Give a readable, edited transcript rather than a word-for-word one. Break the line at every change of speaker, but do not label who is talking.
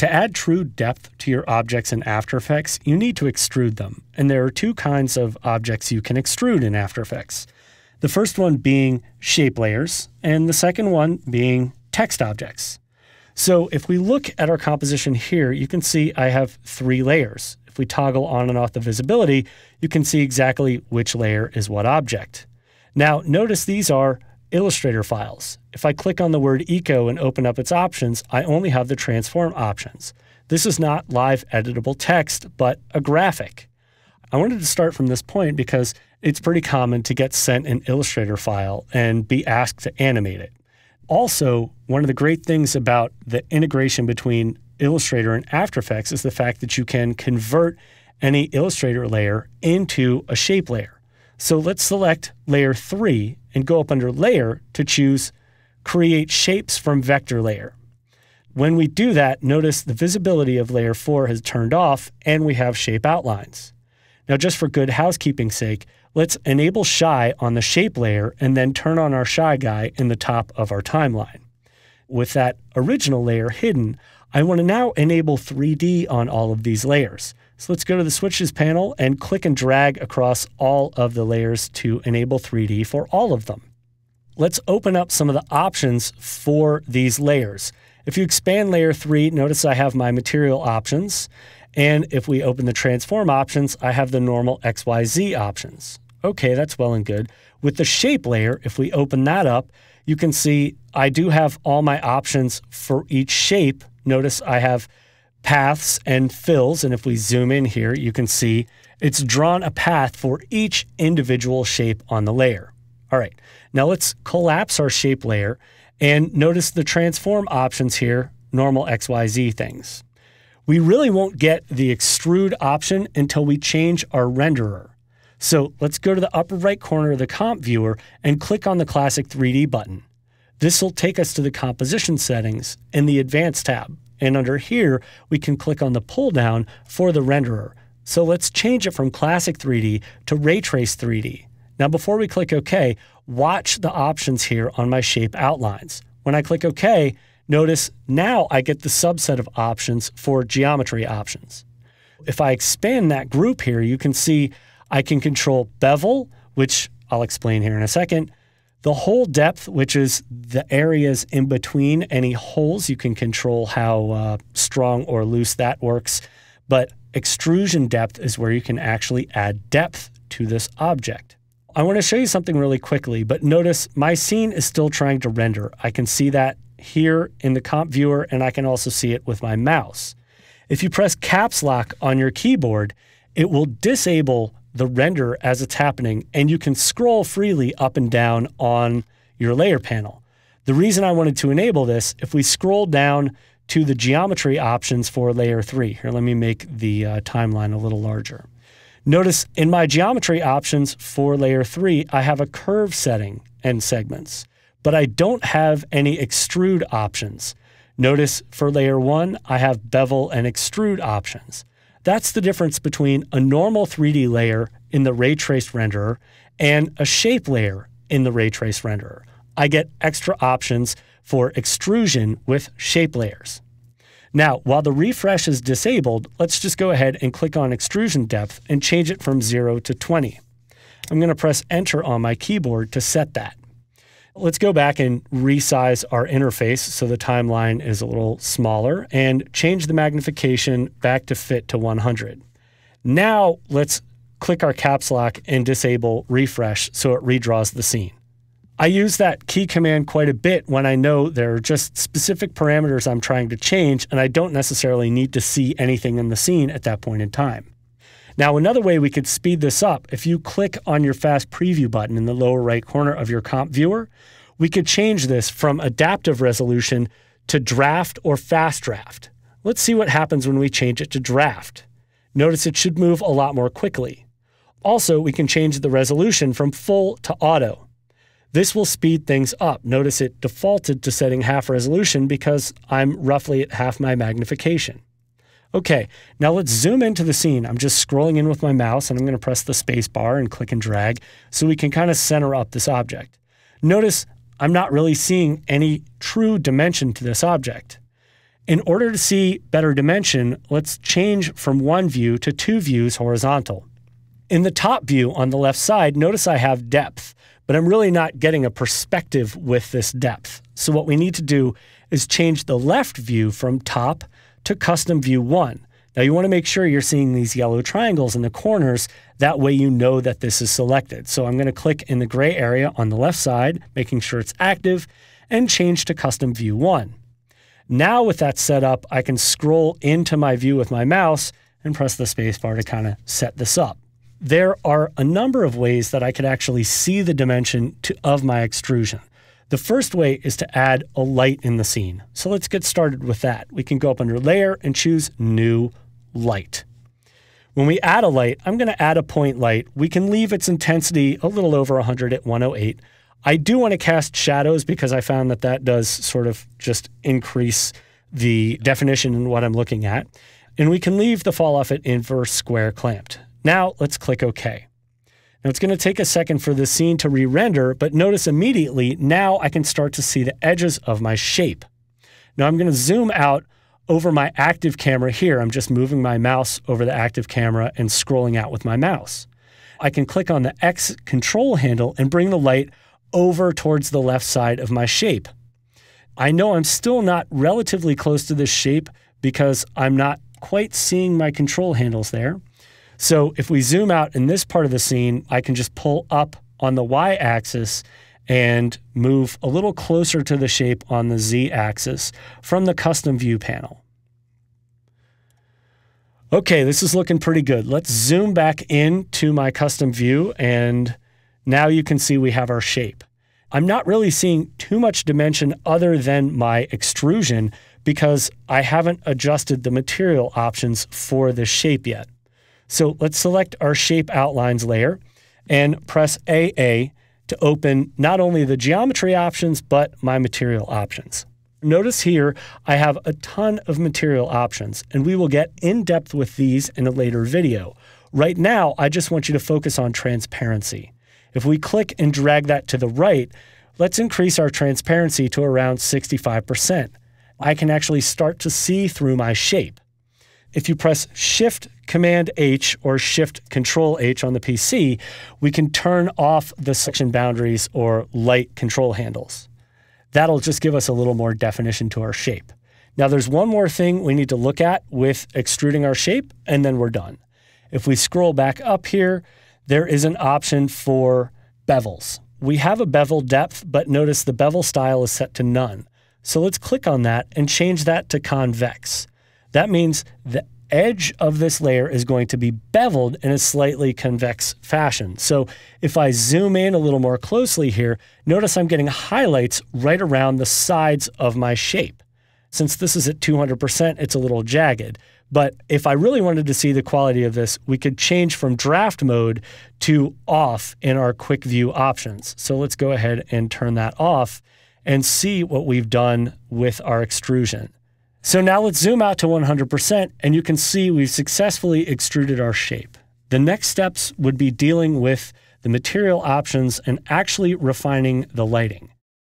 To add true depth to your objects in After Effects, you need to extrude them. And there are two kinds of objects you can extrude in After Effects. The first one being shape layers, and the second one being text objects. So if we look at our composition here, you can see I have 3 layers. If we toggle on and off the visibility, you can see exactly which layer is what object. Now, notice these are Illustrator files. If I click on the word eco and open up its options, I only have the transform options. This is not live editable text, but a graphic. I wanted to start from this point because it's pretty common to get sent an Illustrator file and be asked to animate it. Also, one of the great things about the integration between Illustrator and After Effects is the fact that you can convert any Illustrator layer into a shape layer. So let's select layer 3 and go up under layer to choose create shapes from vector layer. When we do that, notice the visibility of layer 4 has turned off and we have shape outlines. Now, just for good housekeeping's sake, let's enable Shy on the shape layer and then turn on our Shy guy in the top of our timeline. With that original layer hidden, I want to now enable 3D on all of these layers. So let's go to the Switches panel and click and drag across all of the layers to enable 3D for all of them. Let's open up some of the options for these layers. If you expand layer 3, notice I have my material options. And if we open the transform options, I have the normal XYZ options. Okay, that's well and good. With the shape layer, if we open that up, you can see I do have all my options for each shape. Notice I have paths and fills, and if we zoom in here, you can see it's drawn a path for each individual shape on the layer. All right, now let's collapse our shape layer, and notice the transform options here, normal XYZ things. We really won't get the extrude option until we change our renderer. So let's go to the upper right corner of the comp viewer and click on the classic 3D button. This will take us to the composition settings in the advanced tab. And under here, we can click on the pull down for the renderer. So let's change it from classic 3D to ray trace 3D. Now, before we click OK, watch the options here on my shape outlines. When I click OK, notice now I get the subset of options for geometry options. If I expand that group here, you can see I can control bevel, which I'll explain here in a second. The hole depth, which is the areas in between any holes, you can control how strong or loose that works. But extrusion depth is where you can actually add depth to this object. I want to show you something really quickly, but notice my scene is still trying to render. I can see that here in the comp viewer, and I can also see it with my mouse. If you press caps lock on your keyboard, it will disable the render as it's happening, and you can scroll freely up and down on your layer panel. The reason I wanted to enable this, if we scroll down to the geometry options for layer 3, here, let me make the timeline a little larger. Notice in my geometry options for layer 3, I have a curve setting and segments, but I don't have any extrude options. Notice for layer 1, I have bevel and extrude options. That's the difference between a normal 3D layer in the ray trace renderer and a shape layer in the ray trace renderer. I get extra options for extrusion with shape layers. Now, while the refresh is disabled, let's just go ahead and click on extrusion depth and change it from 0 to 20. I'm going to press Enter on my keyboard to set that. Let's go back and resize our interface so the timeline is a little smaller and change the magnification back to fit to 100. Now let's click our caps lock and disable refresh so it redraws the scene. I use that key command quite a bit when I know there are just specific parameters I'm trying to change and I don't necessarily need to see anything in the scene at that point in time. Now, another way we could speed this up, if you click on your fast preview button in the lower right corner of your comp viewer, we could change this from adaptive resolution to draft or fast draft. Let's see what happens when we change it to draft. Notice it should move a lot more quickly. Also, we can change the resolution from full to auto. This will speed things up. Notice it defaulted to setting half resolution because I'm roughly at half my magnification. Okay, now let's zoom into the scene. I'm just scrolling in with my mouse and I'm going to press the space bar and click and drag so we can kind of center up this object. Notice I'm not really seeing any true dimension to this object. In order to see better dimension, let's change from one view to two views horizontal. In the top view on the left side, notice I have depth, but I'm really not getting a perspective with this depth. So what we need to do is change the left view from top to custom view 1. Now you want to make sure you're seeing these yellow triangles in the corners. That way you know that this is selected. So I'm going to click in the gray area on the left side, making sure it's active, and change to custom view 1. Now with that set up, I can scroll into my view with my mouse and press the spacebar to kind of set this up. There are a number of ways that I could actually see the dimension of my extrusion. The first way is to add a light in the scene. So let's get started with that. We can go up under Layer and choose New Light. When we add a light, I'm going to add a point light. We can leave its intensity a little over 100 at 108. I do want to cast shadows because I found that that does sort of just increase the definition in what I'm looking at. And we can leave the fall off at inverse square clamped. Now let's click OK. Now it's going to take a second for the scene to re-render, but notice immediately now I can start to see the edges of my shape. Now I'm going to zoom out over my active camera here. I'm just moving my mouse over the active camera and scrolling out with my mouse. I can click on the X control handle and bring the light over towards the left side of my shape. I know I'm still not relatively close to this shape because I'm not quite seeing my control handles there. So if we zoom out in this part of the scene, I can just pull up on the Y-axis and move a little closer to the shape on the Z-axis from the custom view panel. Okay, this is looking pretty good. Let's zoom back into my custom view, and now you can see we have our shape. I'm not really seeing too much dimension other than my extrusion because I haven't adjusted the material options for this shape yet. So let's select our shape outlines layer and press AA to open not only the geometry options, but my material options. Notice here, I have a ton of material options, and we will get in depth with these in a later video. Right now, I just want you to focus on transparency. If we click and drag that to the right, let's increase our transparency to around 65%. I can actually start to see through my shape. If you press Shift Command H or Shift Control H on the PC, we can turn off the section boundaries or light control handles. That'll just give us a little more definition to our shape. Now there's one more thing we need to look at with extruding our shape, and then we're done. If we scroll back up here, there is an option for bevels. We have a bevel depth, but notice the bevel style is set to none. So let's click on that and change that to convex. That means the edge of this layer is going to be beveled in a slightly convex fashion. So if I zoom in a little more closely here, notice I'm getting highlights right around the sides of my shape. Since this is at 200%, it's a little jagged. But if I really wanted to see the quality of this, we could change from draft mode to off in our quick view options. So let's go ahead and turn that off and see what we've done with our extrusion. So now let's zoom out to 100%, and you can see we've successfully extruded our shape. The next steps would be dealing with the material options and actually refining the lighting.